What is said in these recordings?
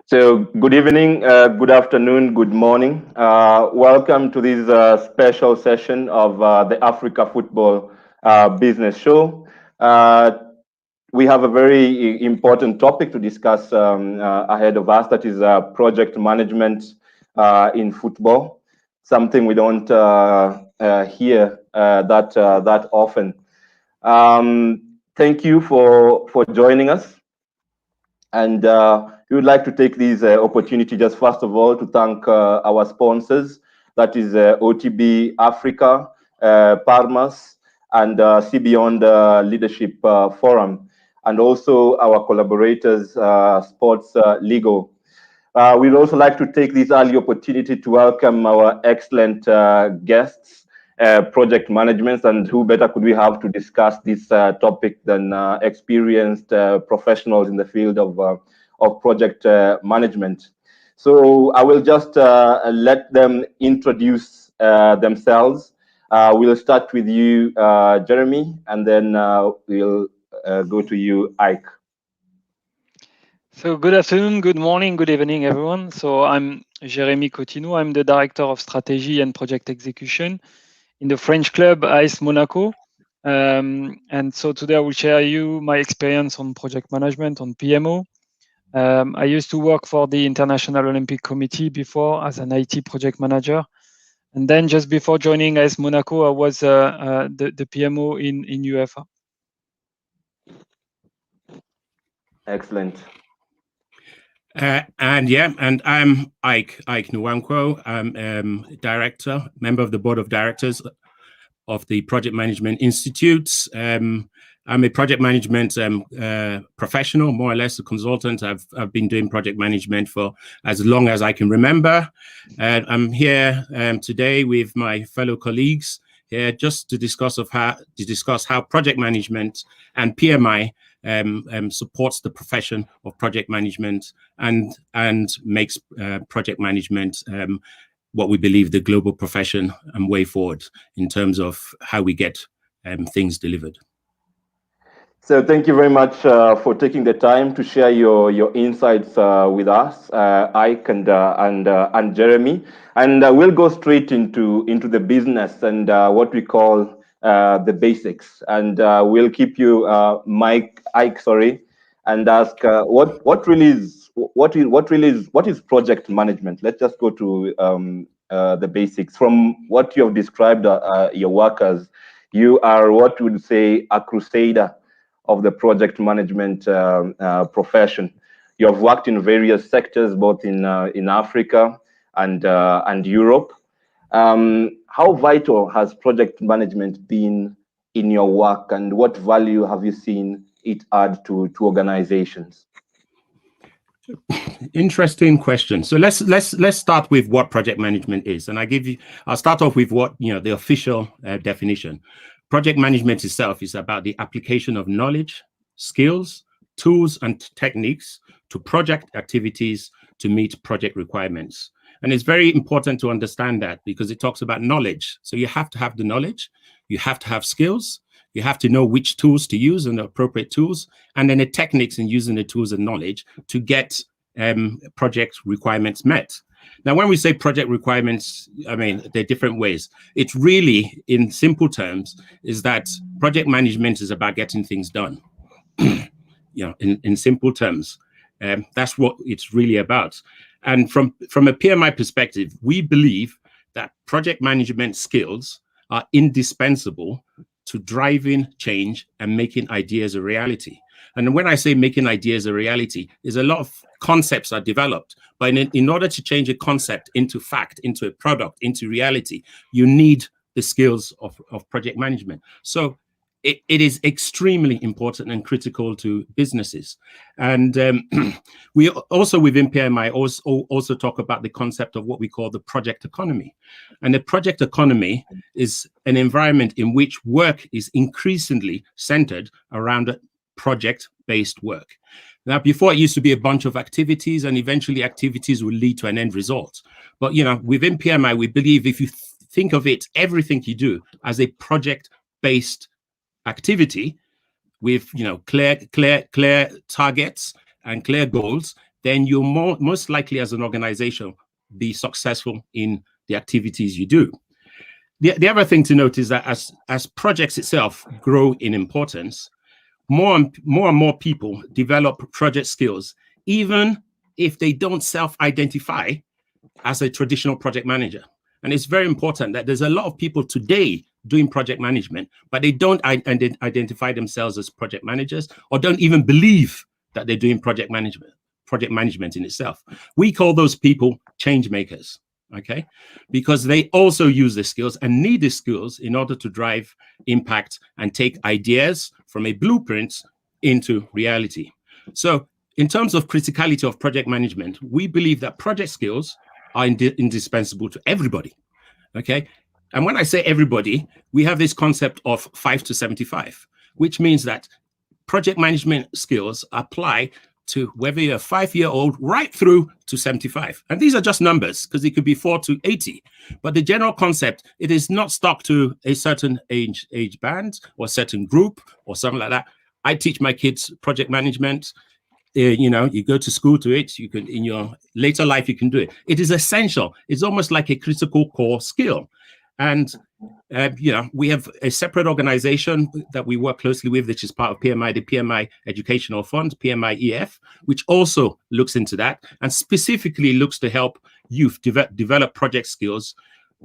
So, good evening, good afternoon, good morning. Welcome to this special session of the Africa Football Business Show. We have a very important topic to discuss ahead of us, that is project management in football, something we don't hear that often. Thank you for joining us. And we would like to take this opportunity just first of all to thank our sponsors, that is OTB Africa, Parmas, and See Beyond Leadership Forum, and also our collaborators, Sports Legal. We'd also like to take this early opportunity to welcome our excellent guests, project management, and who better could we have to discuss this topic than experienced professionals in the field of project management. So I will just let them introduce themselves. We'll start with you, Jeremy, and then we'll go to you, Ike. So good afternoon, good morning, good evening, everyone. So I'm Jérémy Cottino. I'm the Director of Strategy and Project Execution in the French club AS Monaco. And so today I will share you my experience on project management, on PMO. I used to work for the International Olympic Committee before as an IT project manager. And then just before joining AS Monaco, I was the PMO in UEFA. Excellent. And I'm Ike Nwankwo. I'm director, member of the board of directors of the Project Management Institute. I'm a project management professional, more or less a consultant. I've been doing project management for as long as I can remember. I'm here today with my fellow colleagues here just to discuss how project management and PMI supports the profession of project management and makes project management what we believe the global profession and way forward in terms of how we get things delivered. So thank you very much for taking the time to share your insights with us, Ike and Jeremy. And we'll go straight into the business and what we call the basics. And we'll keep you, Ike, and ask what is project management? Let's just go to the basics. From what you have described your work as, you are what we would say a crusader of the project management profession. You have worked in various sectors, both in Africa and Europe. How vital has project management been in your work, and what value have you seen it add to organizations? Interesting question. So let's start with what project management is, and I'll start off with what the official definition. Project management itself is about the application of knowledge, skills, tools, and techniques to project activities to meet project requirements. And it's very important to understand that because it talks about knowledge. So you have to have the knowledge, you have to have skills, you have to know which tools to use and the appropriate tools, and then the techniques in using the tools and knowledge to get project requirements met. Now, when we say project requirements, I mean, there are different ways. It's really, in simple terms, is that project management is about getting things done. In simple terms, that's what it's really about. And from a PMI perspective, we believe that project management skills are indispensable to driving change and making ideas a reality. And when I say making ideas a reality, is a lot of concepts are developed, but in order to change a concept into fact, into a product, into reality, you need the skills of project management. So it is extremely important and critical to businesses. And we also within PMI also talk about the concept of what we call the project economy. And the project economy is an environment in which work is increasingly centered around project-based work. Now, before it used to be a bunch of activities, and eventually activities will lead to an end result. But within PMI, we believe if you think of it, everything you do as a project-based activity with clear targets and clear goals, then you're most likely as an organization be successful in the activities you do. The other thing to note is that as projects itself grow in importance, more and more people develop project skills, even if they don't self-identify as a traditional project manager. And it's very important that there's a lot of people today doing project management, but they don't identify themselves as project managers, or don't even believe that they're doing project management in itself. We call those people change makers, okay? Because they also use the skills and need the skills in order to drive impact and take ideas from a blueprint into reality. So in terms of criticality of project management, we believe that project skills are indispensable to everybody, okay? And when I say everybody, we have this concept of 5 to 75, which means that project management skills apply to whether you're a 5-year-old right through to 75. And these are just numbers, because it could be 4 to 80. But the general concept, it is not stuck to a certain age band or a certain group or something like that. I teach my kids project management. You know, you go to school to it, you can, in your later life, you can do it. It is essential. It's almost like a critical core skill. And, you know, we have a separate organization that we work closely with, which is part of PMI, the PMI Educational Fund, PMI EF, which also looks into that and specifically looks to help youth develop project skills,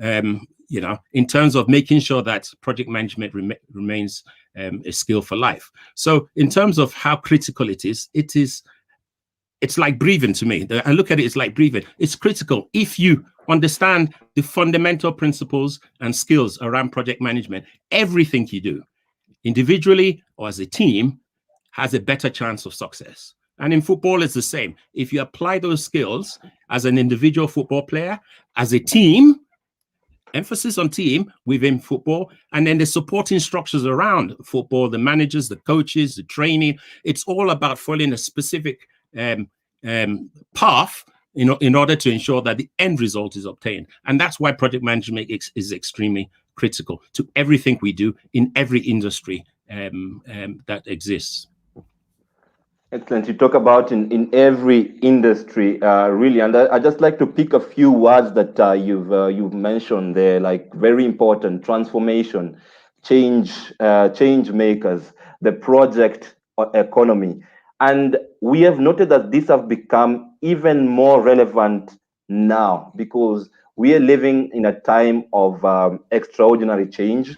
you know, in terms of making sure that project management remains a skill for life. So in terms of how critical it is, it's like breathing to me. I look at it, it's like breathing. It's critical if you understand the fundamental principles and skills around project management. Everything you do, individually or as a team, has a better chance of success. And in football, it's the same. If you apply those skills as an individual football player, as a team, emphasis on team within football, and then the supporting structures around football, the managers, the coaches, the training, it's all about following a specific path in order to ensure that the end result is obtained. And that's why project management is extremely critical to everything we do in every industry that exists. Excellent. You talk about in every industry, really, and I just like to pick a few words that you've mentioned there, like very important: transformation, change makers, the project economy. And we have noted that these have become even more relevant now because we are living in a time of extraordinary change.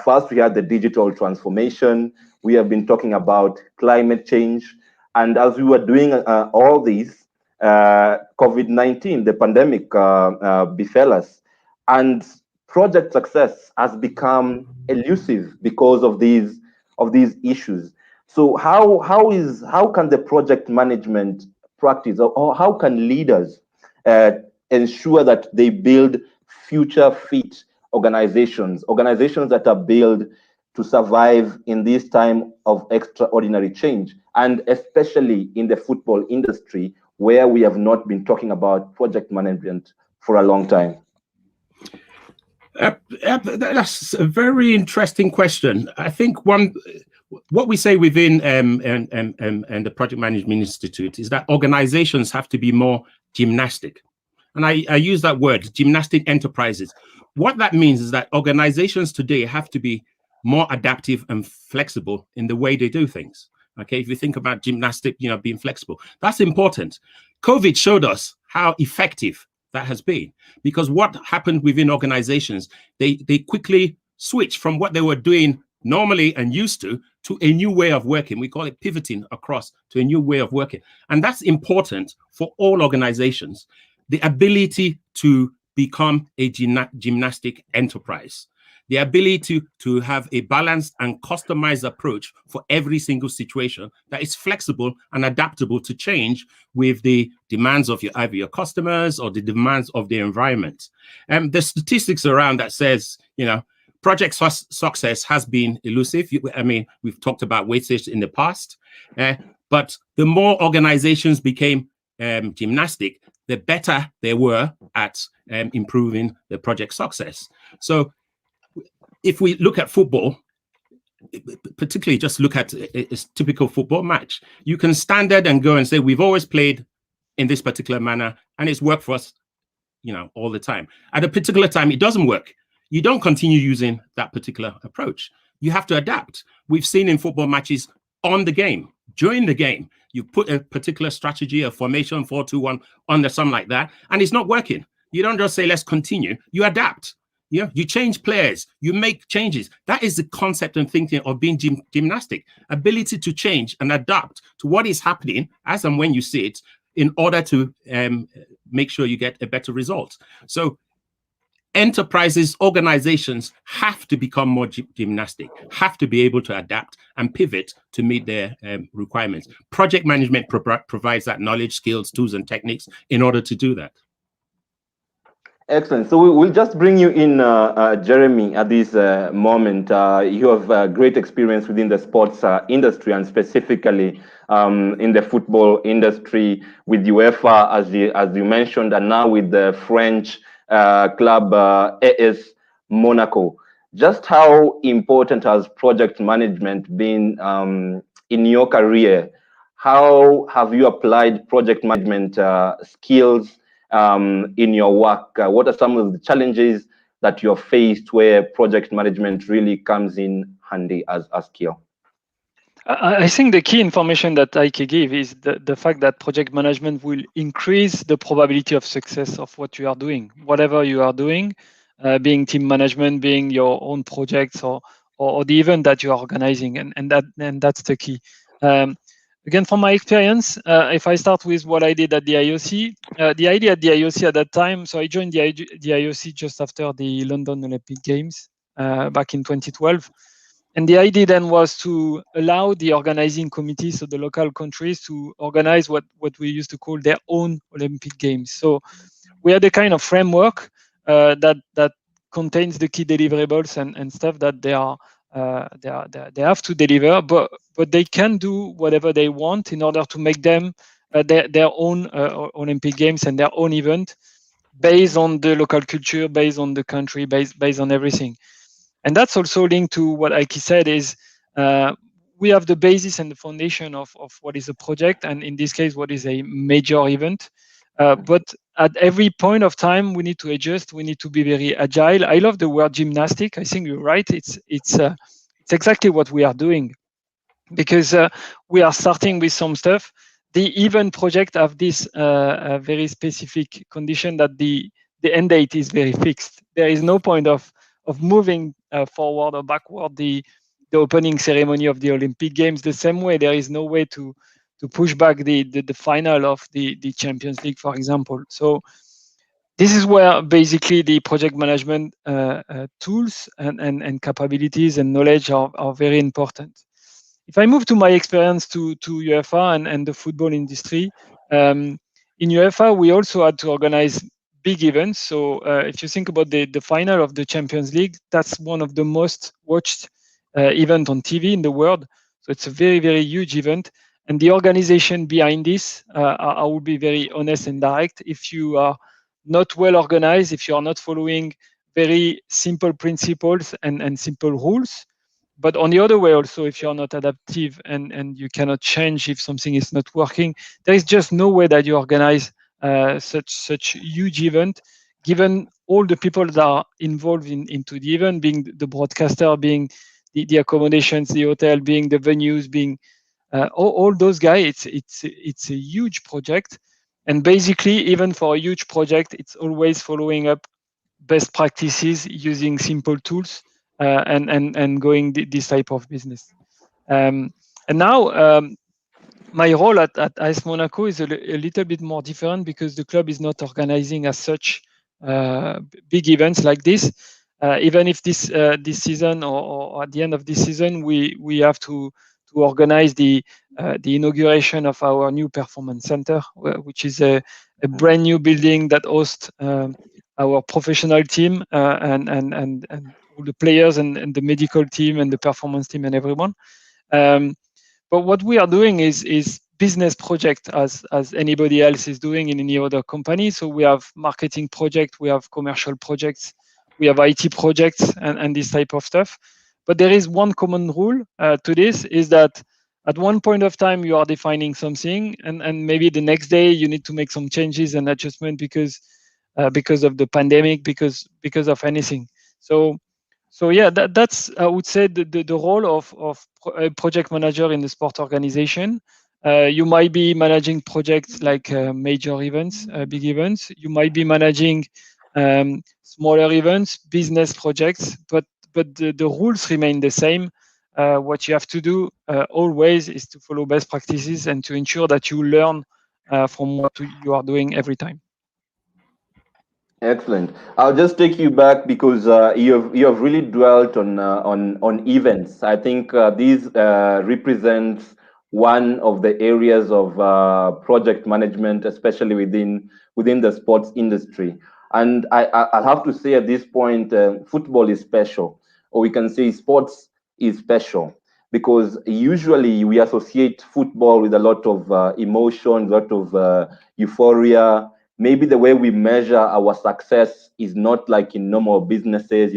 First, we had the digital transformation. We have been talking about climate change. And as we were doing all these, COVID-19, the pandemic befell us. And project success has become elusive because of these issues. So how can the project management practice, or how can leaders ensure that they build future fit organizations that are built to survive in this time of extraordinary change, and especially in the football industry, where we have not been talking about project management for a long time? That's a very interesting question. I think what we say within and the Project Management Institute is that organizations have to be more gymnastic. And I use that word, gymnastic enterprises. What that means is that organizations today have to be more adaptive and flexible in the way they do things. Okay, if you think about gymnastic, you know, being flexible, that's important. COVID showed us how effective that has been, because what happened within organizations, they quickly switched from what they were doing normally and used to a new way of working. We call it pivoting across to a new way of working. And that's important for all organizations, the ability to become a gymnastic enterprise, the ability to have a balanced and customized approach for every single situation that is flexible and adaptable to change with the demands of either your customers or the demands of the environment. And the statistics around that says, you know, project success has been elusive. I mean, we've talked about wastage in the past, but the more organizations became gymnastic, the better they were at improving the project success. So if we look at football, particularly just look at a typical football match, you can stand there and go and say, we've always played in this particular manner, and it's worked for us, all the time. At a particular time, it doesn't work. You don't continue using that particular approach. You have to adapt. We've seen in football matches on the game, during the game, you put a particular strategy, a formation, 4-2-1 on something like that, and it's not working. You don't just say, let's continue. You adapt. You change players. You make changes. That is the concept and thinking of being gymnastic. Ability to change and adapt to what is happening as and when you see it in order to make sure you get a better result. So enterprises, organizations have to become more gymnastic, have to be able to adapt and pivot to meet their requirements. Project management provides that knowledge, skills, tools, and techniques in order to do that. Excellent. So we'll just bring you in, Jeremy, at this moment. You have great experience within the sports industry, and specifically in the football industry with UEFA, as you mentioned, and now with the French club AS Monaco. Just how important has project management been in your career? How have you applied project management skills in your work? What are some of the challenges that you're faced where project management really comes in handy as a skill? I think the key information that I can give is the fact that project management will increase the probability of success of what you are doing, whatever you are doing, being team management, being your own projects, or the event that you are organizing, and that's the key. Again, from my experience, if I start with what I did at the IOC, the idea at the IOC at that time, so I joined the IOC just after the London Olympic Games back in 2012. And the idea then was to allow the organizing committees, so the local countries, to organize what we used to call their own Olympic Games. So we had a kind of framework that contains the key deliverables and stuff that they have to deliver, but they can do whatever they want in order to make them their own Olympic Games and their own event, based on the local culture, based on the country, based on everything. And that's also linked to what Aiki said is we have the basis and the foundation of what is a project, and in this case, what is a major event. But at every point of time, we need to adjust. We need to be very agile. I love the word gymnastic. I think you're right. It's exactly what we are doing, because we are starting with some stuff. The event project have this very specific condition that the end date is very fixed. There is no point of moving forward or backward the opening ceremony of the Olympic Games. The same way, there is no way to push back the final of the Champions League, for example. So this is where basically the project management tools and capabilities and knowledge are very important. If I move to my experience to UEFA and the football industry, in UEFA, we also had to organize big events. So if you think about the final of the Champions League, that's one of the most watched events on TV in the world. So it's a very, very huge event. And the organization behind this, I will be very honest and direct. If you are not well organized, if you are not following very simple principles and simple rules, but on the other way also, if you're not adaptive and you cannot change if something is not working, there is just no way that you organize such huge event, given all the people that are involved into the event, being the broadcaster, being the accommodations, the hotel, being the venues, being all those guys. It's a huge project, and basically, even for a huge project, it's always following up best practices, using simple tools, and going this type of business. And now. My role at AS Monaco is a little bit more different, because the club is not organizing as such big events like this. Even if this season or at the end of this season, we have to organize the inauguration of our new performance center, which is a brand new building that hosts our professional team and all the players and the medical team and the performance team and everyone. But what we are doing is business project as anybody else is doing in any other company. So we have marketing projects, we have commercial projects, we have IT projects and this type of stuff. But there is one common rule to this, is that at one point of time you are defining something, and maybe the next day you need to make some changes and adjustment because of the pandemic, because of anything. So yeah, that's, I would say, the role of a project manager in the sport organization. You might be managing projects like major events, big events. You might be managing smaller events, business projects, but the rules remain the same. What you have to do always is to follow best practices and to ensure that you learn from what you are doing every time. Excellent. I'll just take you back because you have really dwelt on events. I think these represents one of the areas of project management, especially within the sports industry. And I'll have to say at this point, football is special, or we can say sports is special, because usually we associate football with a lot of emotion, a lot of euphoria. Maybe the way we measure our success is not like in normal businesses.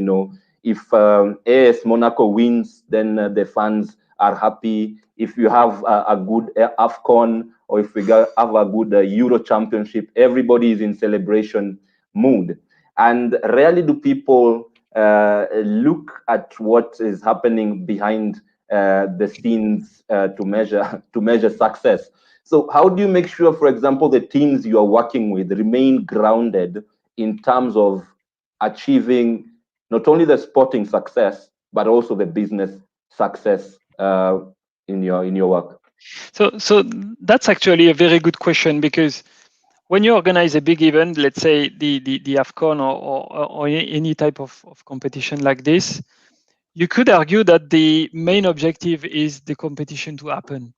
If AS Monaco wins, then the fans are happy. If you have a good AFCON, or if we have a good Euro Championship, everybody is in celebration mood. And rarely do people look at what is happening behind the scenes to measure success. So how do you make sure, for example, the teams you are working with remain grounded in terms of achieving not only the sporting success, but also the business success in your work? So that's actually a very good question, because when you organize a big event, let's say the AFCON or any type of competition like this, you could argue that the main objective is the competition to happen.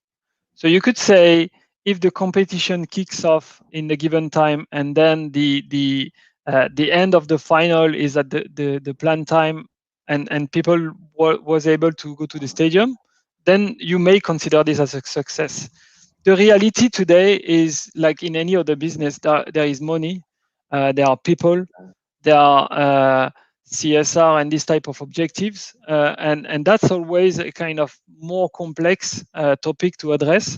So you could say, if the competition kicks off in a given time, and then the end of the final is at the planned time, and people was able to go to the stadium, then you may consider this as a success. The reality today is, like in any other business, there is money, there are people, there are CSR and this type of objectives, and that's always a kind of more complex topic to address.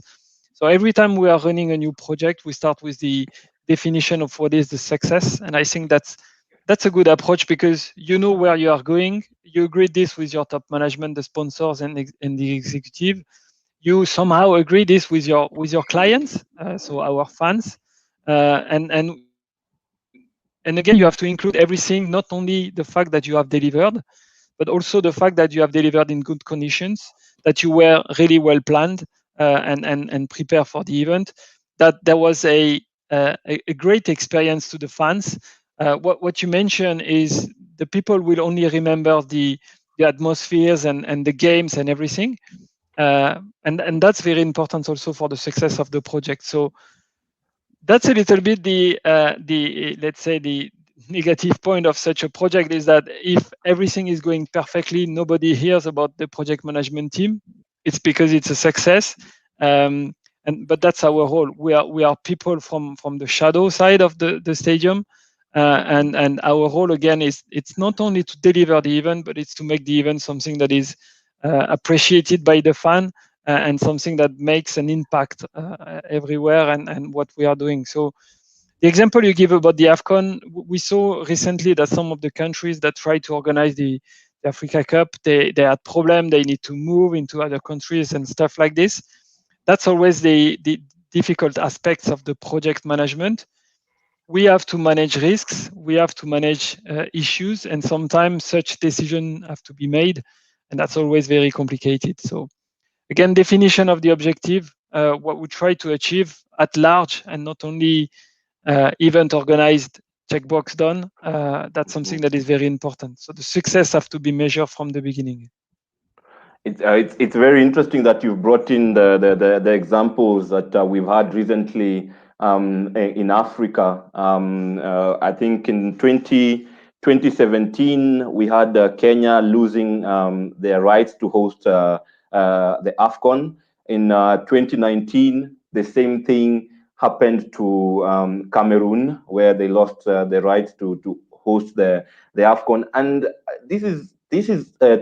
So every time we are running a new project, we start with the definition of what is the success, and I think that's a good approach, because you know where you are going. You agree this with your top management, the sponsors, and the executive. You somehow agree this with your clients, so our fans, and again, you have to include everything, not only the fact that you have delivered, but also the fact that you have delivered in good conditions, that you were really well planned and prepared for the event, that there was a great experience to the fans. What you mentioned is the people will only remember the atmospheres and the games and everything, and that's very important also for the success of the project. So that's a little bit the let's say the negative point of such a project, is that if everything is going perfectly, nobody hears about the project management team. It's because it's a success, but that's our role. We are people from the shadow side of the stadium, and our role again is, it's not only to deliver the event, but it's to make the event something that is appreciated by the fan, and something that makes an impact everywhere, and what we are doing. So the example you give about the AFCON, we saw recently that some of the countries that try to organize the Africa Cup, they had problem. They need to move into other countries and stuff like this. That's always the difficult aspects of the project management. We have to manage risks, we have to manage issues, and sometimes such decisions have to be made, and that's always very complicated. So again, definition of the objective, what we try to achieve at large, and not only event organized, checkbox done. That's something that is very important. So the success have to be measured from the beginning. It's very interesting that you've brought in the examples that we've had recently in Africa. I think in 2017 we had Kenya losing their rights to host the AFCON. In 2019, the same thing happened to Cameroon, where they lost the rights to host the AFCON. And this is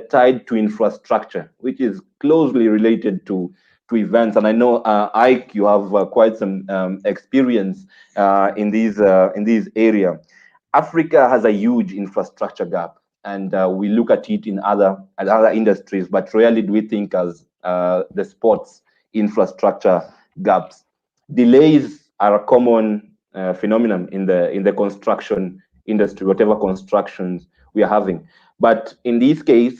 tied to infrastructure, which is closely related to events. And I know, Ike, you have quite some experience in these area. Africa has a huge infrastructure gap, and we look at it in other industries, but rarely do we think as the sports infrastructure gaps. Delays are a common phenomenon in the construction industry, whatever constructions we are having. But in this case,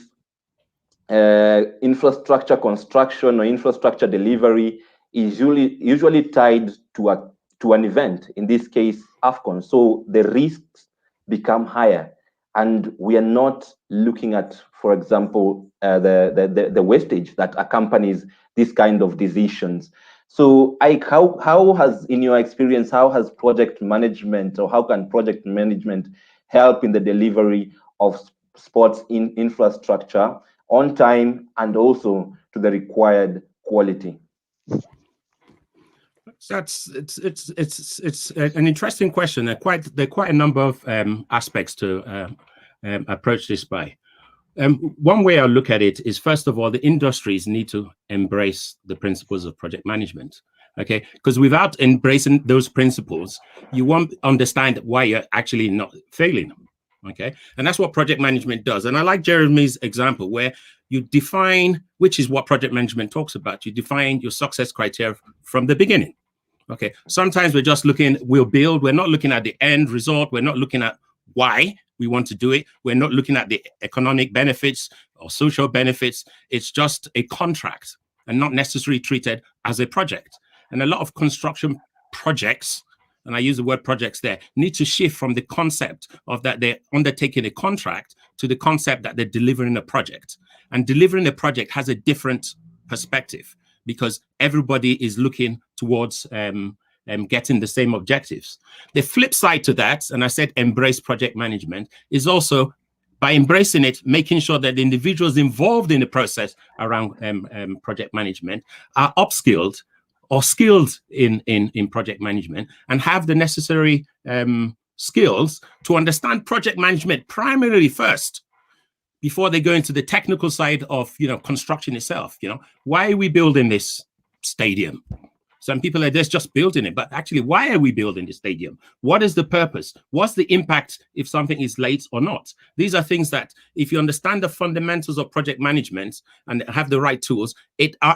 infrastructure construction or infrastructure delivery is usually tied to an event, in this case AFCON. So the risks become higher, and we are not looking at, for example, the wastage that accompanies this kind of decisions. So Ike, how has, in your experience, how has project management, or how can project management help in the delivery of sports infrastructure on time and also to the required quality? It's an interesting question. There are quite a number of aspects to approach this by. One way I look at it is, first of all, the industries need to embrace the principles of project management. Okay, because without embracing those principles, you won't understand why you're actually not failing. Okay, and that's what project management does. And I like Jeremy's example where you define, which is what project management talks about. You define your success criteria from the beginning. Okay, sometimes we're just looking, we're not looking at the end result. We're not looking at why we want to do it. We're not looking at the economic benefits or social benefits. It's just a contract and not necessarily treated as a project. And a lot of construction projects, and I use the word projects there, need to shift from the concept of that they're undertaking a contract to the concept that they're delivering a project. And delivering a project has a different perspective because everybody is looking towards getting the same objectives. The flip side to that, and I said embrace project management, is also by embracing it, making sure that the individuals involved in the process around project management are upskilled or skilled in project management and have the necessary skills to understand project management primarily first before they go into the technical side of construction itself. Why are we building this stadium? Some people are just building it, but actually, why are we building the stadium? What is the purpose? What's the impact if something is late or not? These are things that, if you understand the fundamentals of project management and have the right tools,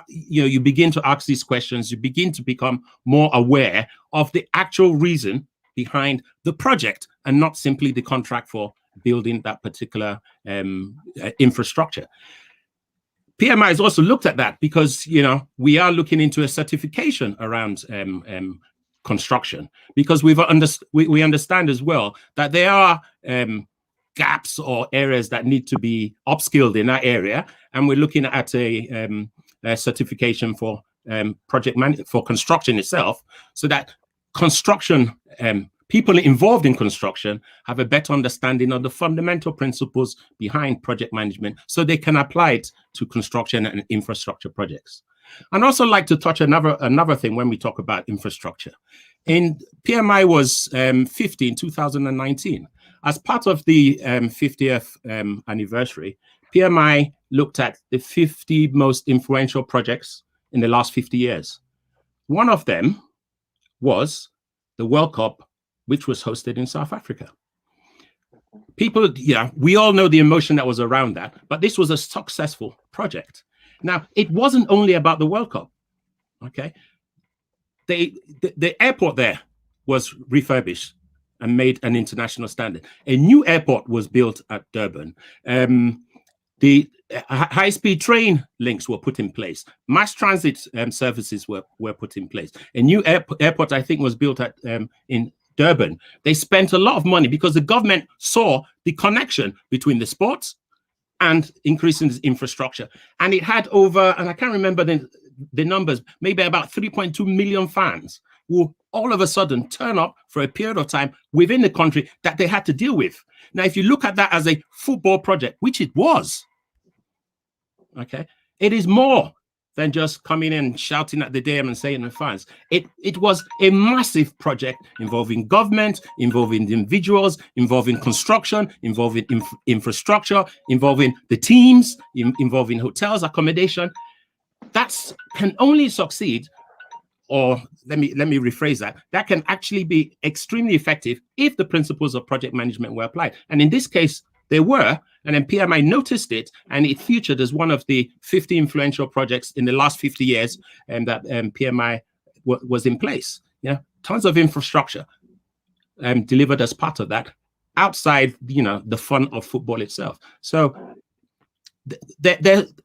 you begin to ask these questions. You begin to become more aware of the actual reason behind the project and not simply the contract for building that particular infrastructure. PMI has also looked at that because, we are looking into a certification around construction because we understand as well that there are gaps or areas that need to be upskilled in that area. And we're looking at a certification for for construction itself, so that construction people involved in construction have a better understanding of the fundamental principles behind project management so they can apply it to construction and infrastructure projects. I'd also like to touch another thing when we talk about infrastructure. PMI was 50 in 2019. As part of the 50th anniversary, PMI looked at the 50 most influential projects in the last 50 years. One of them was the World Cup, which was hosted in South Africa. People, we all know the emotion that was around that, but this was a successful project. Now, it wasn't only about the World Cup, okay? The airport there was refurbished and made an international standard. A new airport was built at Durban. The high-speed train links were put in place. Mass transit services were put in place. A new airport, I think, was built at in Durban. They spent a lot of money because the government saw the connection between the sports and increasing the infrastructure. And it had over, and I can't remember the numbers, maybe about 3.2 million fans who all of a sudden turn up for a period of time within the country that they had to deal with. Now, if you look at that as a football project, which it was, okay, it is more than just coming in and shouting at the dam and saying the fans. It was a massive project involving government, involving individuals, involving construction, involving infrastructure, involving the teams, involving hotels, accommodation. that can only succeed, or let me rephrase that. That can actually be extremely effective if the principles of project management were applied. And in this case, they were, and then PMI noticed it, and it featured as one of the 50 influential projects in the last 50 years, and that PMI was in place. Yeah, tons of infrastructure delivered as part of that, outside, the fun of football itself. So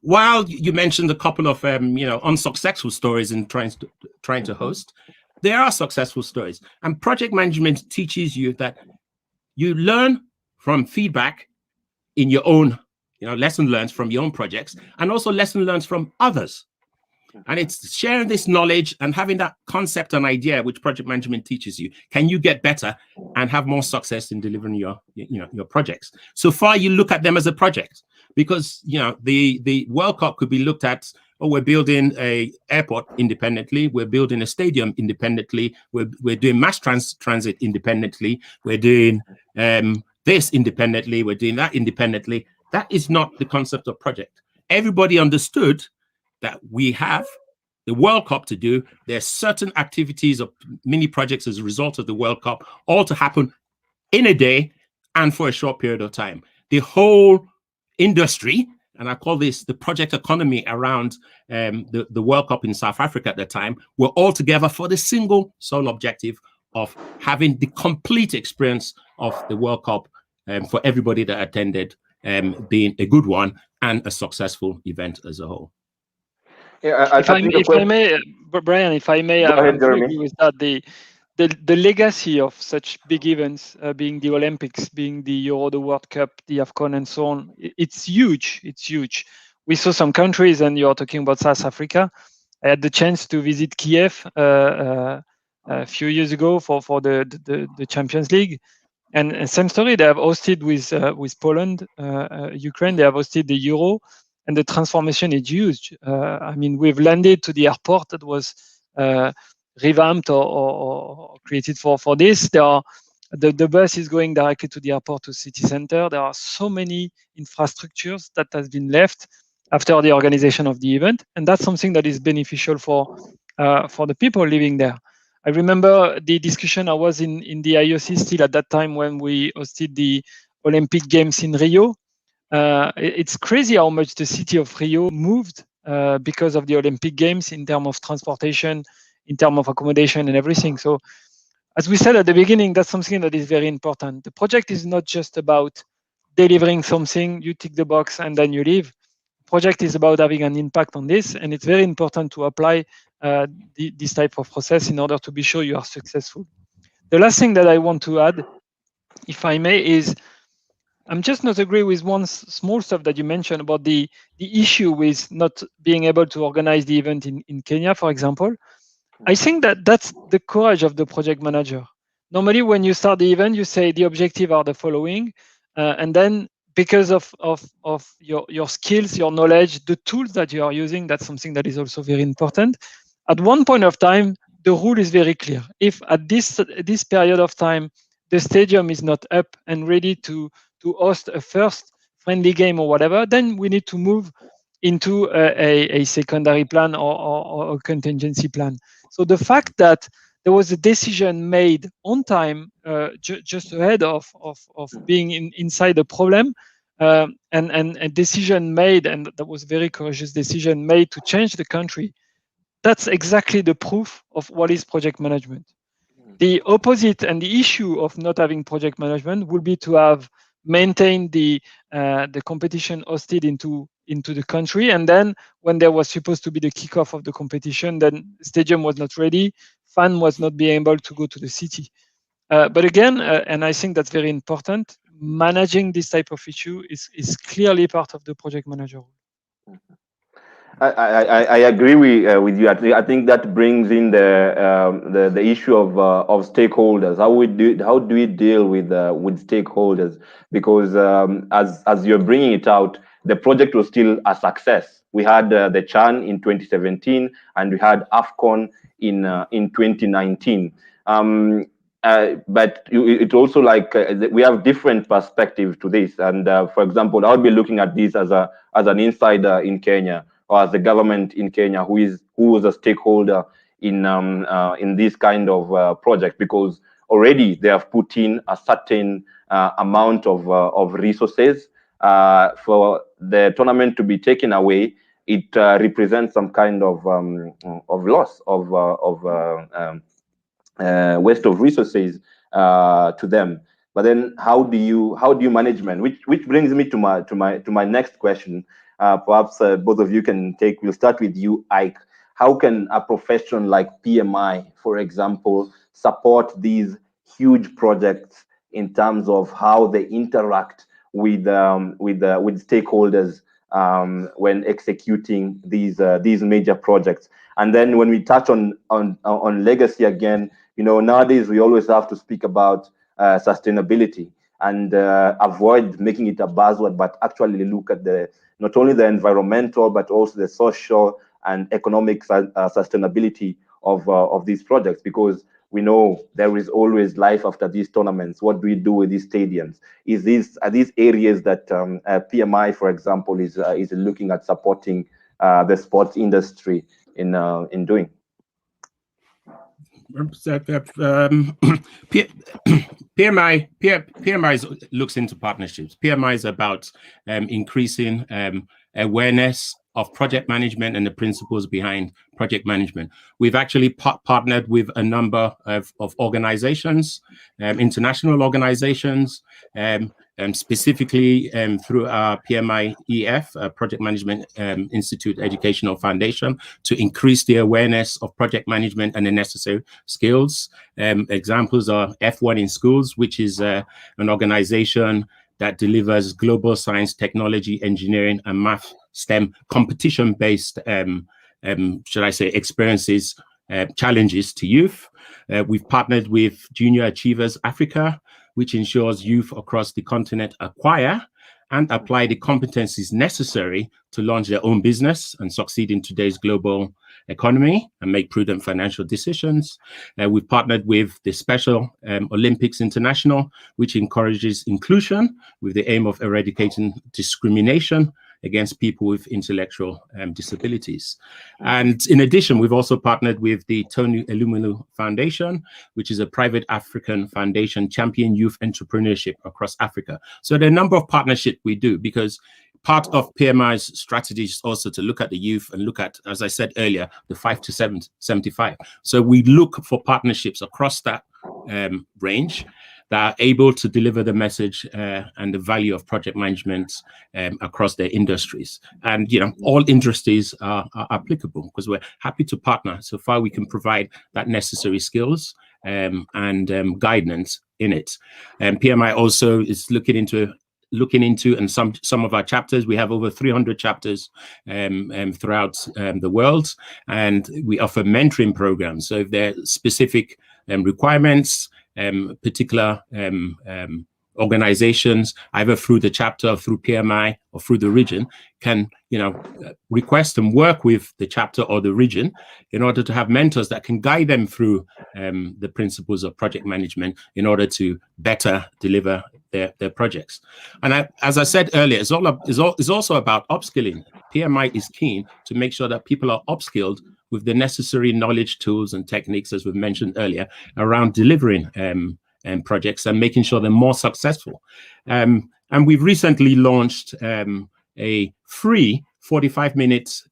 while you mentioned a couple of unsuccessful stories in trying to host, there are successful stories. And project management teaches you that you learn from feedback in your own, lesson learned from your own projects, and also lesson learned from others. And it's sharing this knowledge and having that concept and idea which project management teaches you. Can you get better and have more success in delivering your projects? So far, you look at them as a project, because the World Cup could be looked at. Oh, we're building a airport independently. We're building a stadium independently. We're doing mass transit independently. We're doing this independently. We're doing that independently. That is not the concept of project. Everybody understood that we have the World Cup to do. There's certain activities of mini projects as a result of the World Cup, all to happen in a day and for a short period of time. The whole industry, and I call this the project economy around the World Cup in South Africa at the time, were all together for the single sole objective of having the complete experience of the World Cup for everybody that attended, being a good one and a successful event as a whole. Yeah, if I may, Brian, if I may, I agree with that. The legacy of such big events, being the Olympics, being the Euro, the World Cup, the AFCON, and so on, it's huge. It's huge. We saw some countries, and you're talking about South Africa. I had the chance to visit Kiev a few years ago for the Champions League, and same story. They have hosted with Poland, Ukraine. They have hosted the Euro. And the transformation is huge. I mean, we've landed to the airport that was revamped or created for this. The bus is going directly to the airport, to city center. There are so many infrastructures that has been left after the organization of the event, and that's something that is beneficial for the people living there. I remember the discussion I was in the IOC still at that time when we hosted the Olympic Games in Rio. It's crazy how much the city of Rio moved because of the Olympic Games in terms of transportation, in terms of accommodation and everything. So as we said at the beginning, that's something that is very important. The project is not just about delivering something, you tick the box and then you leave. The project is about having an impact on this, and it's very important to apply this type of process in order to be sure you are successful. The last thing that I want to add, if I may, is I'm just not agree with one small stuff that you mentioned about the issue with not being able to organize the event in Kenya, for example. I think that that's the courage of the project manager. Normally, when you start the event, you say the objective are the following, and then because of your skills, your knowledge, the tools that you are using, that's something that is also very important. At one point of time, the rule is very clear. If at this period of time, the stadium is not up and ready to host a first friendly game or whatever, then we need to move into a secondary plan or a contingency plan. So the fact that there was a decision made on time, just ahead of being inside the problem, and a decision made, and that was a very courageous decision made to change the country, that's exactly the proof of what is project management. The opposite and the issue of not having project management would be to have maintained the competition hosted into the country, and then when there was supposed to be the kickoff of the competition, then stadium was not ready, fan was not being able to go to the city. But again, and I think that's very important, managing this type of issue is clearly part of the project manager role. I agree with you. I think that brings in the issue of stakeholders. How do we deal with stakeholders? Because as you're bringing it out, the project was still a success. We had the CHAN in 2017, and we had AFCON in 2019. But it's also like we have different perspectives to this. And for example, I would be looking at this as an insider in Kenya. or as the government in Kenya, who is a stakeholder in this kind of project, because already they have put in a certain amount of resources. For the tournament to be taken away, it represents some kind of loss of waste of resources to them. But then, how do you management? Which brings me to my next question. Perhaps both of you can take. We'll start with you, Ike. How can a profession like PMI, for example, support these huge projects in terms of how they interact with stakeholders when executing these major projects? And then when we touch on legacy again, nowadays we always have to speak about sustainability and avoid making it a buzzword, but actually look at not only the environmental but also the social and economic sustainability of these projects, because we know there is always life after these tournaments. What do we do with these stadiums? Are these areas that PMI, for example, is looking at supporting the sports industry in doing? PMI looks into partnerships. PMI is about increasing awareness of project management and the principles behind project management. We've actually partnered with a number of organizations, international organizations, specifically through our PMI EF, Project Management Institute Educational Foundation, to increase the awareness of project management and the necessary skills. Examples are F1 in Schools, which is an organization that delivers global science, technology, engineering, and math STEM competition-based, should I say, experiences, challenges to youth. We've partnered with Junior Achievers Africa, which ensures youth across the continent acquire and apply the competencies necessary to launch their own business and succeed in today's global economy and make prudent financial decisions. We've partnered with the Special Olympics International, which encourages inclusion with the aim of eradicating discrimination against people with intellectual disabilities. And in addition, we've also partnered with the Tony Elumelu Foundation, which is a private African foundation champion youth entrepreneurship across Africa. So there are a number of partnerships we do, because part of PMI's strategy is also to look at the youth and look at, as I said earlier, the 5 to 75. So we look for partnerships across that range that are able to deliver the message and the value of project management across their industries. And, all industries are applicable, because we're happy to partner so far we can provide that necessary skills and guidance in it. And PMI also is looking into and some of our chapters. We have over 300 chapters throughout the world, and we offer mentoring programs. So if there are specific requirements, particular organizations, either through the chapter or through PMI or through the region, can request and work with the chapter or the region in order to have mentors that can guide them through the principles of project management in order to better deliver their projects. And as I said earlier, it's also about upskilling. PMI is keen to make sure that people are upskilled with the necessary knowledge, tools, and techniques, as we've mentioned earlier, around delivering projects and making sure they're more successful. And we've recently launched a free 45-minute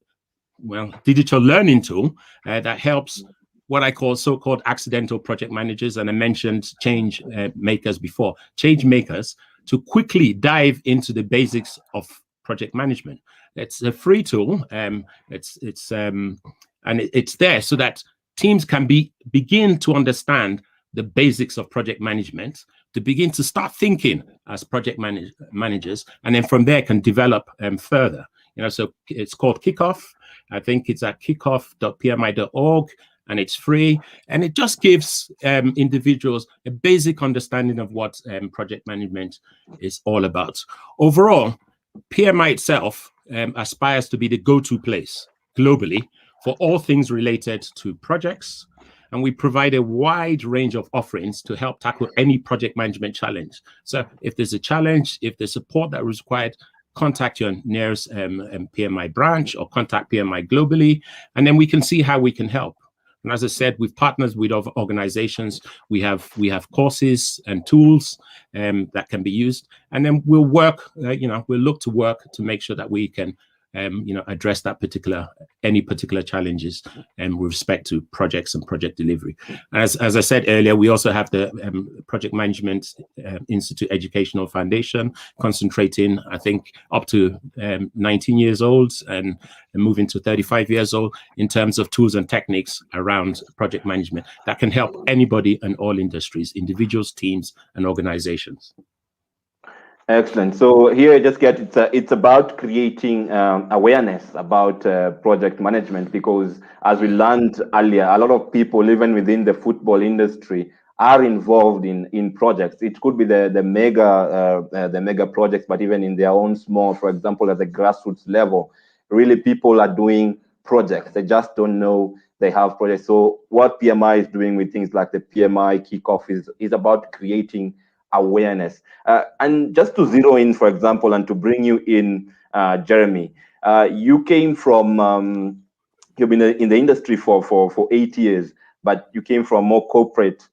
digital learning tool that helps what I call so-called accidental project managers, and I mentioned change makers before, change makers, to quickly dive into the basics of project management. It's a free tool. It's there so that teams can begin to understand the basics of project management, to begin to start thinking as project managers, and then from there can develop further. So it's called Kickoff. I think it's at kickoff.pmi.org, and it's free, and it just gives individuals a basic understanding of what project management is all about. Overall, PMI itself aspires to be the go-to place globally for all things related to projects, and we provide a wide range of offerings to help tackle any project management challenge. So if there's a challenge, if there's support that is required, contact your nearest PMI branch or contact PMI globally, and then we can see how we can help. And as I said, we've partnered with other organizations. We have courses and tools that can be used, and then we'll work. We'll look to work to make sure that we can, address that any particular challenges with respect to projects and project delivery. As I said earlier, we also have the Project Management Institute Educational Foundation, concentrating, I think, up to 19 years old and moving to 35 years old in terms of tools and techniques around project management that can help anybody and all industries, individuals, teams, and organizations. Excellent. So here I just get it's about creating awareness about project management, because as we learned earlier, a lot of people, even within the football industry, are involved in projects. It could be the mega projects, but even in their own small, for example, at the grassroots level, really people are doing projects. They just don't know they have projects. So what PMI is doing with things like the PMI kickoff is about creating awareness. And just to zero in, for example, and to bring you in, Jeremy, you came from, you've been in the industry for 8 years, but you came from more corporate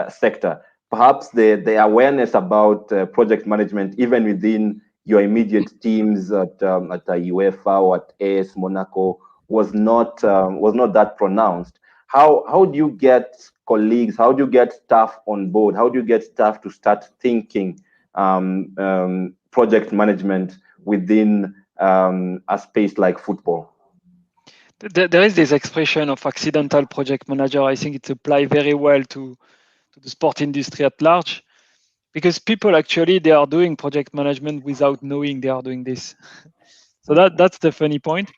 sector. Perhaps the awareness about project management, even within your immediate teams at UEFA or at AS Monaco, was not that pronounced. How do you get colleagues? How do you get staff on board? How do you get staff to start thinking project management within a space like football? There is this expression of accidental project manager. I think it applies very well to the sport industry at large, because people actually, they are doing project management without knowing they are doing this. So that's the funny point.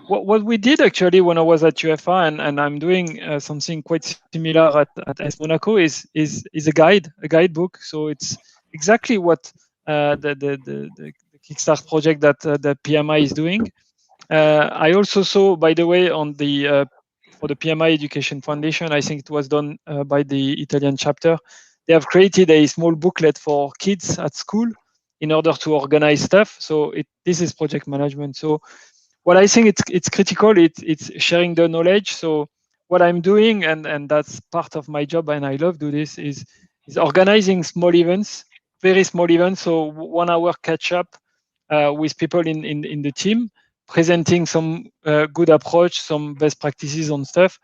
What we did actually when I was at UEFA, and I'm doing something quite similar at AS Monaco, is a guidebook. So it's exactly what the Kickstart project that the PMI is doing. I also saw, by the way, on the for the PMI Education Foundation, I think it was done by the Italian chapter. They have created a small booklet for kids at school in order to organize stuff. So this is project management. So what I think it's critical, it's sharing the knowledge. So what I'm doing, and that's part of my job, and I love do this, is organizing small events, very small events. So 1 hour catch up with people in the team, presenting some good approach, some best practices on stuff.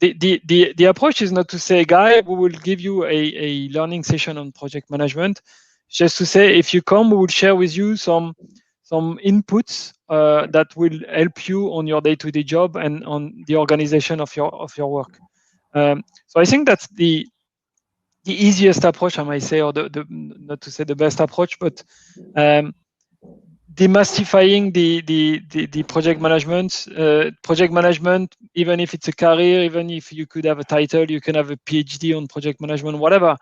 The approach is not to say, guy, we will give you a learning session on project management. Just to say, if you come, we will share with you some inputs that will help you on your day-to-day job and on the organization of your work. So I think that's the easiest approach, I might say, or the not to say the best approach, but demystifying the project management. Project management, even if it's a career, even if you could have a title, you can have a PhD on project management, whatever.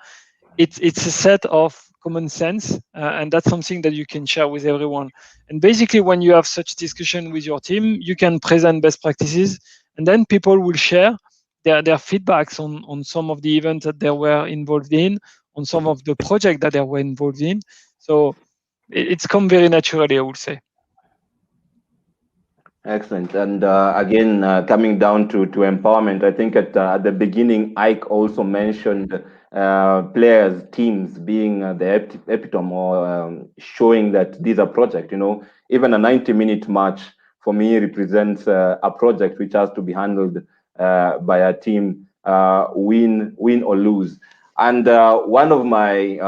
It's a set of common sense, and that's something that you can share with everyone. And basically, when you have such discussion with your team, you can present best practices, and then people will share their feedbacks on some of the events that they were involved in, on some of the projects that they were involved in. So it's come very naturally, I would say. Excellent. And again, coming down to empowerment, I think at the beginning, Ike also mentioned players, teams being the epitome, or showing that these are projects. Even a 90-minute match for me represents a project which has to be handled by a team, win or lose. And one of my,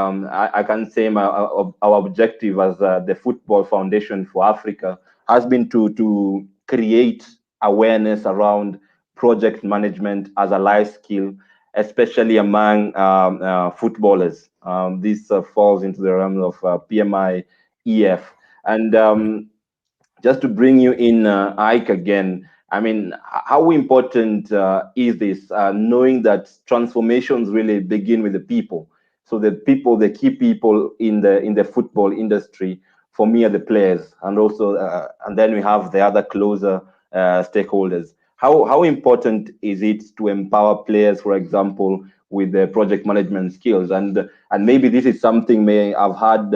I can say our objective as the Football Foundation for Africa has been to create awareness around project management as a life skill, especially among footballers. This falls into the realm of PMI EF. And just to bring you in, Ike, again, I mean, how important is this, knowing that transformations really begin with the people? So the key people in the football industry, for me, are the players, and also, and then we have the other closer stakeholders. How important is it to empower players, for example, with the project management skills? And maybe this is something I've had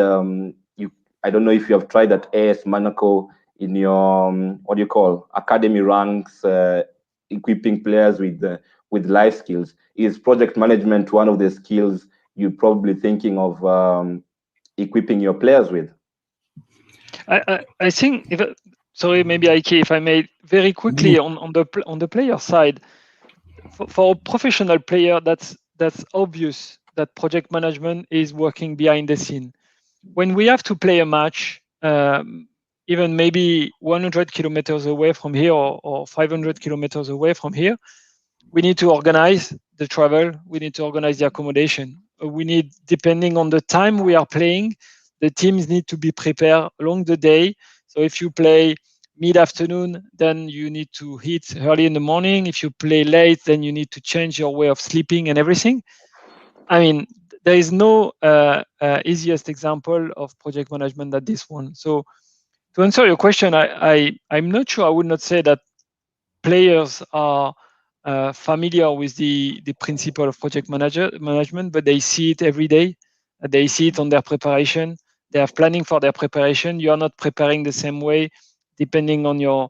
I don't know if you have tried at AS Monaco in your what do you call academy ranks, equipping players with life skills. Is project management one of the skills you're probably thinking of equipping your players with? I think sorry, maybe if I may very quickly on the player side, for a professional player, that's obvious that project management is working behind the scene. When we have to play a match, even maybe 100 kilometers away from here or 500 kilometers away from here, we need to organize the travel. We need to organize the accommodation. We need, depending on the time we are playing, the teams need to be prepared along the day. So if you play mid-afternoon, then you need to hit early in the morning. If you play late, then you need to change your way of sleeping and everything. I mean, there is no easiest example of project management than this one. So to answer your question, I'm not sure. I would not say that players are familiar with the principle of project management, but they see it every day. They see it on their preparation. They are planning for their preparation. You are not preparing the same way, depending on your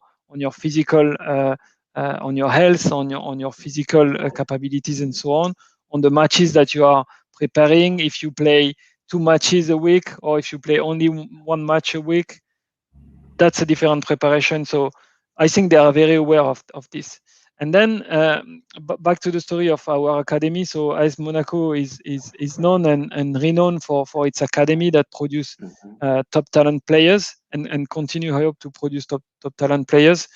physical, on your health, on your physical capabilities, and so on the matches that you are preparing. If you play 2 matches a week, or if you play only 1 match a week, that's a different preparation. So I think they are very aware of this. And then back to the story of our academy. So AS Monaco is known and renowned for its academy that produce top talent players and continue, I hope, to produce top talent players.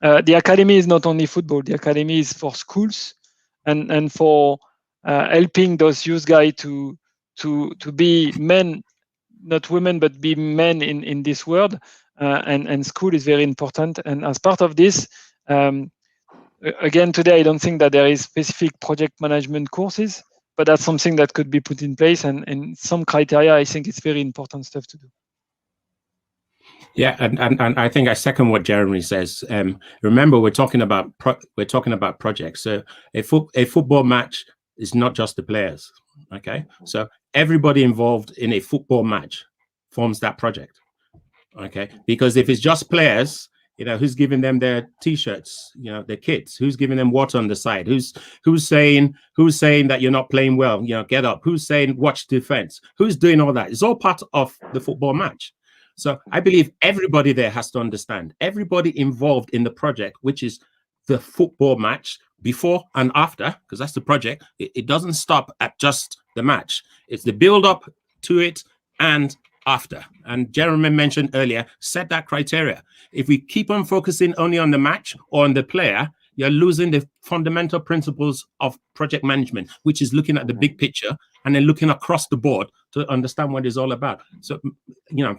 The academy is not only football. The academy is for schools and for helping those youth guys to be men, not women, but be men in this world. And school is very important. And as part of this, again, today I don't think that there is specific project management courses, but that's something that could be put in place. And some criteria, I think it's very important stuff to do. Yeah, and I think I second what Jeremy says. Remember, we're talking about projects. So a football match is not just the players. Okay, so everybody involved in a football match forms that project. Okay, because if it's just players, who's giving them their t-shirts, their kits, who's giving them water on the side, who's saying that you're not playing well, get up, who's saying watch defense, who's doing all that? It's all part of the football match. So I believe everybody there has to understand, everybody involved in the project, which is the football match, before and after, because that's the project. It doesn't stop at just the match. It's the build up to it and after. And Jeremy mentioned earlier, set that criteria. If we keep on focusing only on the match or on the player, you're losing the fundamental principles of project management, which is looking at the big picture and then looking across the board to understand what it's all about. So,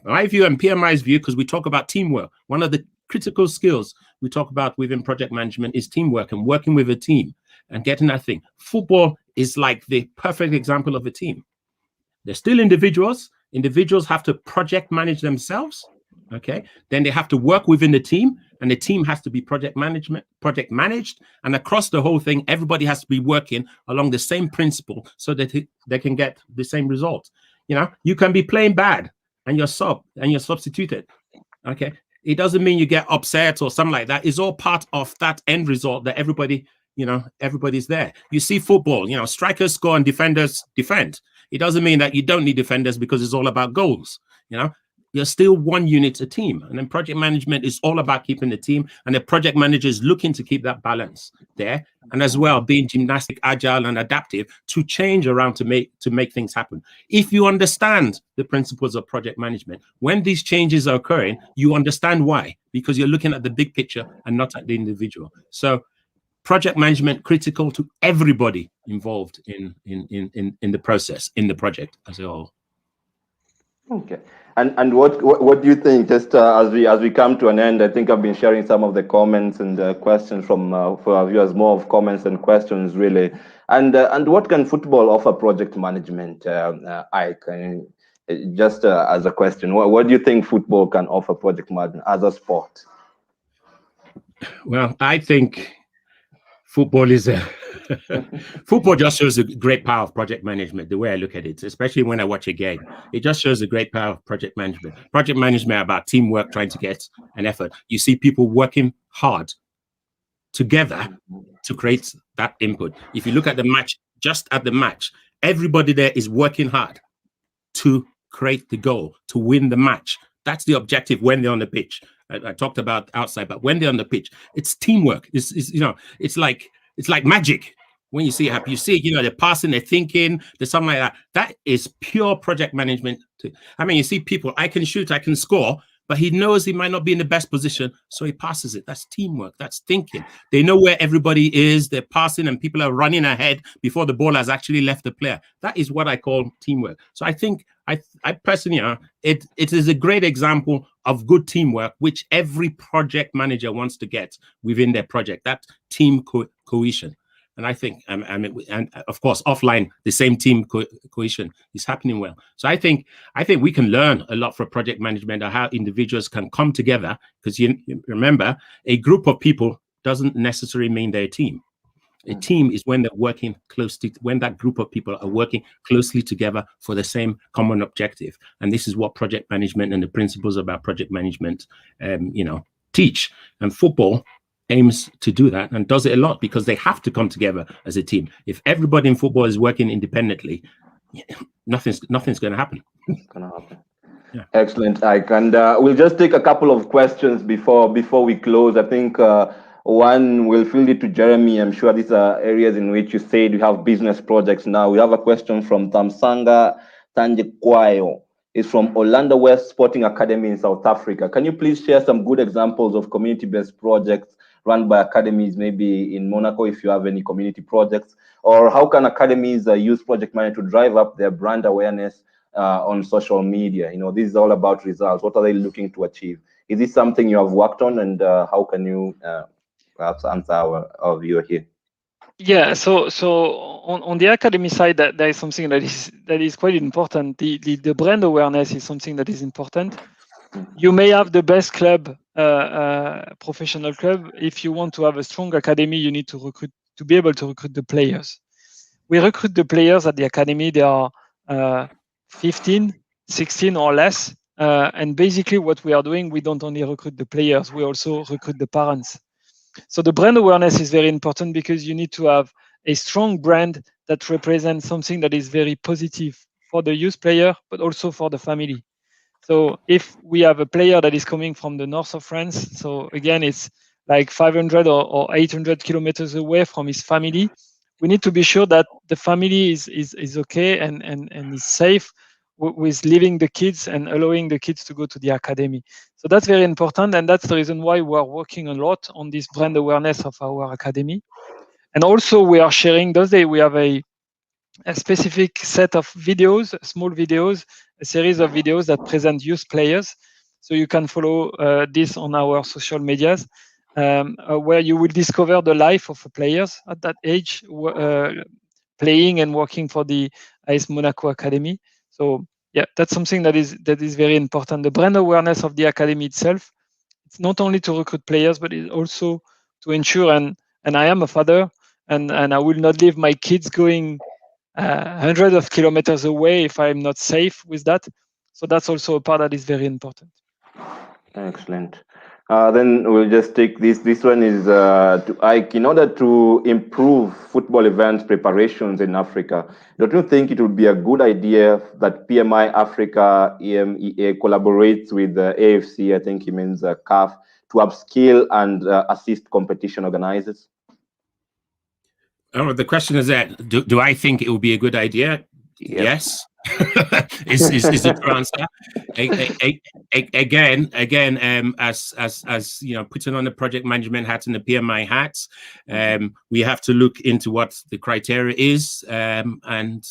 my view and PMI's view, because we talk about teamwork, one of the critical skills we talk about within project management is teamwork and working with a team and getting that thing. Football is like the perfect example of a team. They're still individuals. Individuals have to project manage themselves. Okay, then they have to work within the team, and the team has to be project managed, and across the whole thing, everybody has to be working along the same principle so that they can get the same result. You can be playing bad and you're substituted. Okay, it doesn't mean you get upset or something like that. It's all part of that end result that everybody, everybody's there. You see football, strikers score and defenders defend. It doesn't mean that you don't need defenders because it's all about goals. You're still one unit, a team. And then project management is all about keeping the team, and the project manager is looking to keep that balance there, and as well being gymnastic, agile and adaptive to change around to make things happen. If you understand the principles of project management, when these changes are occurring, you understand why, because you're looking at the big picture and not at the individual. So project management critical to everybody involved in the process, in the project as a whole. Okay. And what do you think? Just as we come to an end, I think I've been sharing some of the comments and questions from for our viewers, more of comments and questions really. And what can football offer project management, Ike? Just as a question, what do you think football can offer project management as a sport? Well, I think football is a Football just shows the great power of project management, the way I look at it, especially when I watch a game. It just shows the great power of project management. Project management about teamwork, trying to get an effort. You see people working hard together to create that input. If you look at the match, just at the match, everybody there is working hard to create the goal, to win the match. That's the objective when they're on the pitch. I talked about outside, but when they're on the pitch, it's teamwork. It's like magic. When you see it happen, you see, they're passing, they're thinking, there's something like that. That is pure project management. I mean, you see people, I can shoot, I can score, but he knows he might not be in the best position, so he passes it. That's teamwork. That's thinking. They know where everybody is. They're passing, and people are running ahead before the ball has actually left the player. That is what I call teamwork. So I think, I personally, it is a great example of good teamwork, which every project manager wants to get within their project. That team cohesion. And I think, and of course, offline, the same team cohesion is happening well. So I think we can learn a lot from project management of how individuals can come together, because you remember, a group of people doesn't necessarily mean they're a team. A team is when they're working closely, when that group of people are working closely together for the same common objective. And this is what project management and the principles about project management, teach. And football aims to do that and does it a lot, because they have to come together as a team. If everybody in football is working independently, nothing's going to happen. It's going to happen. Yeah. Excellent, Ike. And we'll just take a couple of questions before we close. I think one will field it to Jeremy. I'm sure these are areas in which you said you have business projects now. We have a question from Tamsanga Tanjekwayo. It's from Orlando West Sporting Academy in South Africa. Can you please share some good examples of community-based projects run by academies, maybe in Monaco, if you have any community projects? Or how can academies use project management to drive up their brand awareness on social media? This is all about results. What are they looking to achieve? Is this something you have worked on, and how can you perhaps answer our viewer here? Yeah, so on the academy side, that there is something that is quite important. The brand awareness is something that is important. You may have the best club, professional club. If you want to have a strong academy, you need to be able to recruit the players. We recruit the players at the academy. They are 15, 16 or less. And basically what we are doing, we don't only recruit the players, we also recruit the parents. So the brand awareness is very important, because you need to have a strong brand that represents something that is very positive for the youth player, but also for the family. So if we have a player that is coming from the north of France, so again, it's like 500 or 800 kilometers away from his family, we need to be sure that the family is okay and is safe with leaving the kids and allowing the kids to go to the academy. So that's very important, and that's the reason why we are working a lot on this brand awareness of our academy. And also we are sharing, those days we have a specific set of videos, small videos, a series of videos that present youth players. So you can follow this on our social medias, where you will discover the life of the players at that age, playing and working for the AS Monaco Academy. So yeah, that's something that is very important. The brand awareness of the academy itself, it's not only to recruit players, but it's also to ensure, and I am a father, and I will not leave my kids going hundreds of kilometers away if I'm not safe with that. So that's also a part that is very important. Excellent. Then we'll just take this. This one is to Ike. In order to improve football events preparations in Africa, don't you think it would be a good idea that PMI Africa EMEA collaborates with the AFC, I think he means CAF, to upskill and assist competition organizers? Oh, the question is that, do I think it would be a good idea? Yep. Yes. is the true answer. Again, as you know, putting on the project management hat and the PMI hats, we have to look into what the criteria is, and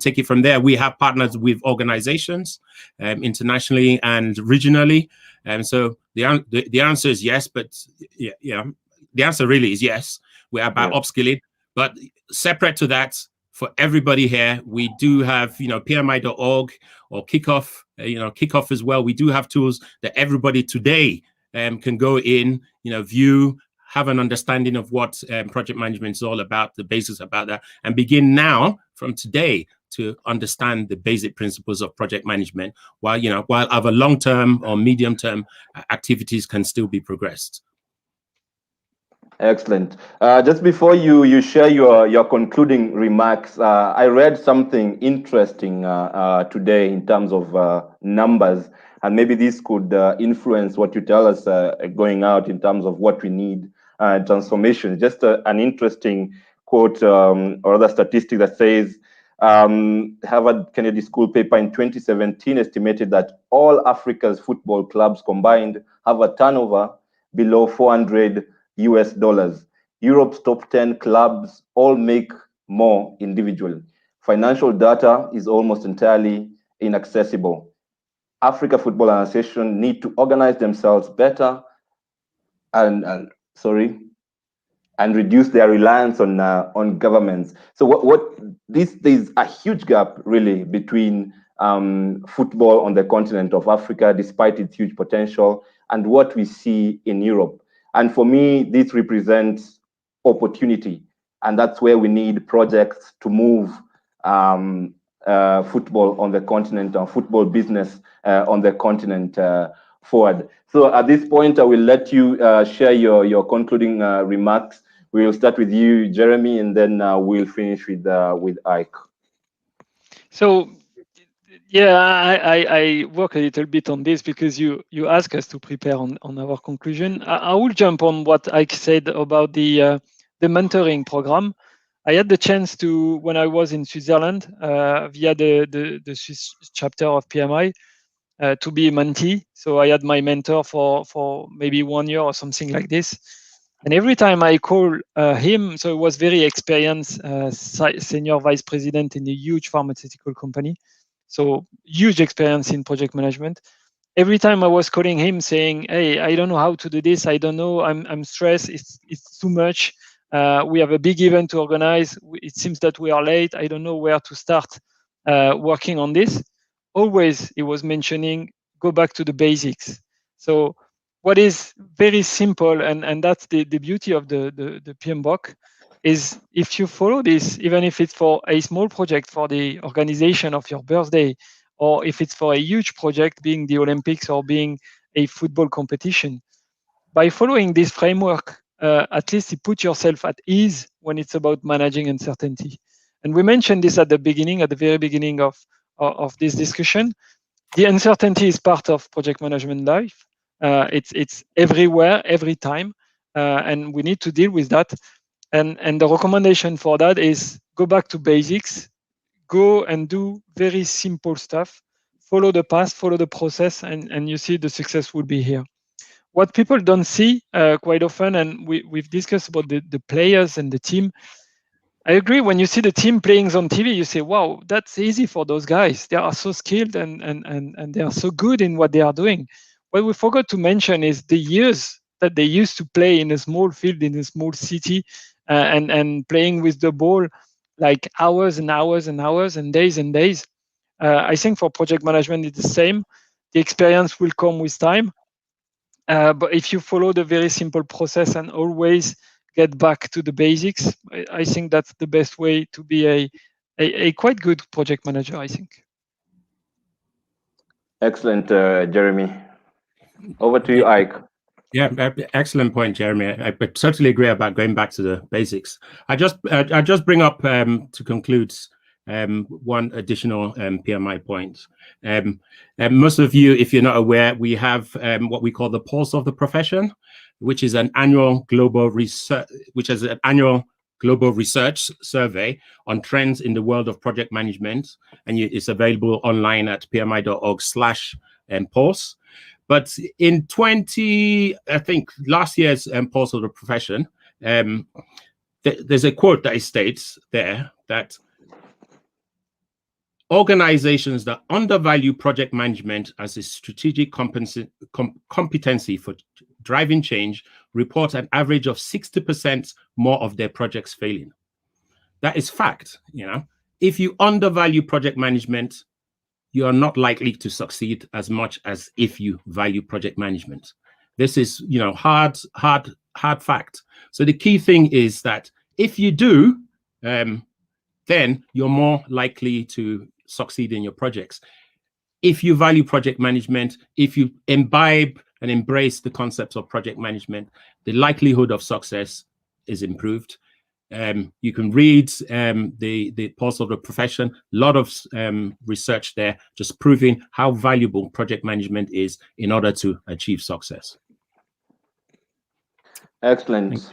take it from there. We have partners with organizations, internationally and regionally, and so the answer is yes. But yeah, the answer really is yes. We're about upskilling, but separate to that, for everybody here, we do have, PMI.org or Kickoff, Kickoff as well. We do have tools that everybody today can go in, view, have an understanding of what project management is all about, the basics about that, and begin now from today to understand the basic principles of project management, while other long-term or medium-term activities can still be progressed. Excellent. Just before you share your concluding remarks, I read something interesting today in terms of numbers, and maybe this could influence what you tell us going out in terms of what we need transformation. Just an interesting quote or other statistic that says Harvard Kennedy School paper in 2017 estimated that all Africa's football clubs combined have a turnover below 400 US dollars. Europe's top 10 clubs all make more individually. Financial data is almost entirely inaccessible. Africa Football Association need to organize themselves better and reduce their reliance on governments. So there's a huge gap really between football on the continent of Africa, despite its huge potential, and what we see in Europe. And for me, this represents opportunity, and that's where we need projects to move football on the continent, or football business on the continent forward. So at this point, I will let you share your concluding remarks. We'll start with you, Jeremy, and then we'll finish with Ike. So, yeah, I work a little bit on this because you ask us to prepare on our conclusion. I will jump on what Ike said about the mentoring program. I had the chance to, when I was in Switzerland, via the Swiss chapter of PMI, to be a mentee. So I had my mentor for maybe 1 year or something like this. And every time I call him, so he was very experienced senior vice president in a huge pharmaceutical company. So huge experience in project management. Every time I was calling him saying, hey, I don't know how to do this. I don't know. I'm stressed. It's too much. We have a big event to organize. It seems that we are late. I don't know where to start working on this. Always he was mentioning, go back to the basics. So what is very simple, and that's the beauty of the PMBOK, is if you follow this, even if it's for a small project for the organization of your birthday, or if it's for a huge project being the Olympics or being a football competition, by following this framework, at least you put yourself at ease when it's about managing uncertainty. And we mentioned this at the very beginning of this discussion. The uncertainty is part of project management life. It's everywhere, every time, and we need to deal with that. And the recommendation for that is go back to basics, go and do very simple stuff, follow the path, follow the process, and you see the success will be here. What people don't see quite often, and we've discussed about the players and the team. I agree, when you see the team playing on TV, you say, wow, that's easy for those guys. They are so skilled and they are so good in what they are doing. What we forgot to mention is the years that they used to play in a small field, in a small city, and playing with the ball like hours and hours and hours and days and days. I think for project management, it's the same. The experience will come with time. But if you follow the very simple process and always get back to the basics, I think that's the best way to be a quite good project manager, I think. Excellent, Jeremy. Over to you, Ike. Yeah, excellent point, Jeremy. I totally agree about going back to the basics. I just bring up to conclude one additional PMI point. Most of you, if you're not aware, we have what we call the Pulse of the Profession, which is an annual global research, survey on trends in the world of project management, and it's available online at pmi.org/pulse. But in I think last year's Pulse of the Profession, there's a quote that states there that organizations that undervalue project management as a strategic competency for driving change report an average of 60% more of their projects failing. That is fact. If you undervalue project management, you are not likely to succeed as much as if you value project management. This is, hard fact. So the key thing is that if you do, then you're more likely to succeed in your projects. If you value project management, if you imbibe and embrace the concepts of project management, the likelihood of success is improved. You can read the Pulse of the Profession, a lot of research there, just proving how valuable project management is in order to achieve success. Excellent.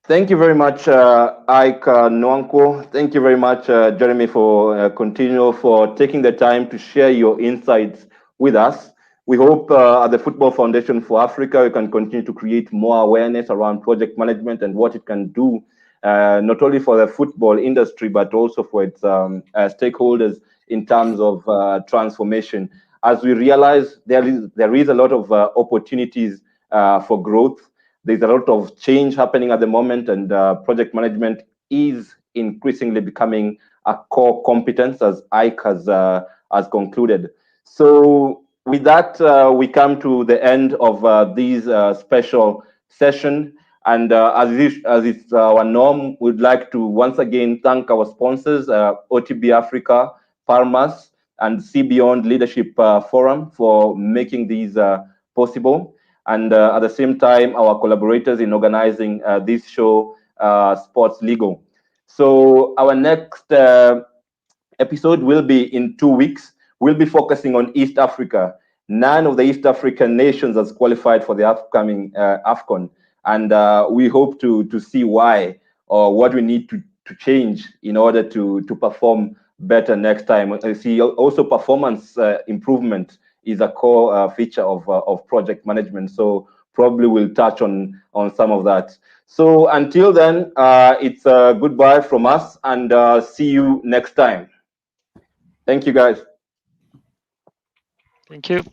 Thank you very much, Ike Nwankwo. Thank you very much, Jeremy, for Coutinho, for taking the time to share your insights with us. We hope at the Football Foundation for Africa, we can continue to create more awareness around project management and what it can do, not only for the football industry, but also for its stakeholders in terms of transformation. As we realize, there is a lot of opportunities for growth. There's a lot of change happening at the moment, and project management is increasingly becoming a core competence, as Ike has concluded. So with that, we come to the end of this special session. And as it's our norm, we'd like to once again thank our sponsors, OTB Africa, Palmas, and See Beyond Leadership Forum for making these possible. And at the same time, our collaborators in organizing this show, Sports Legal. So our next episode will be in 2 weeks. We'll be focusing on East Africa. None of the East African nations has qualified for the upcoming AFCON. And we hope to see why, or what we need to change in order to perform better next time. I see also performance improvement is a core feature of project management. So probably we'll touch on some of that. So until then, it's a goodbye from us, and see you next time. Thank you, guys. Thank you.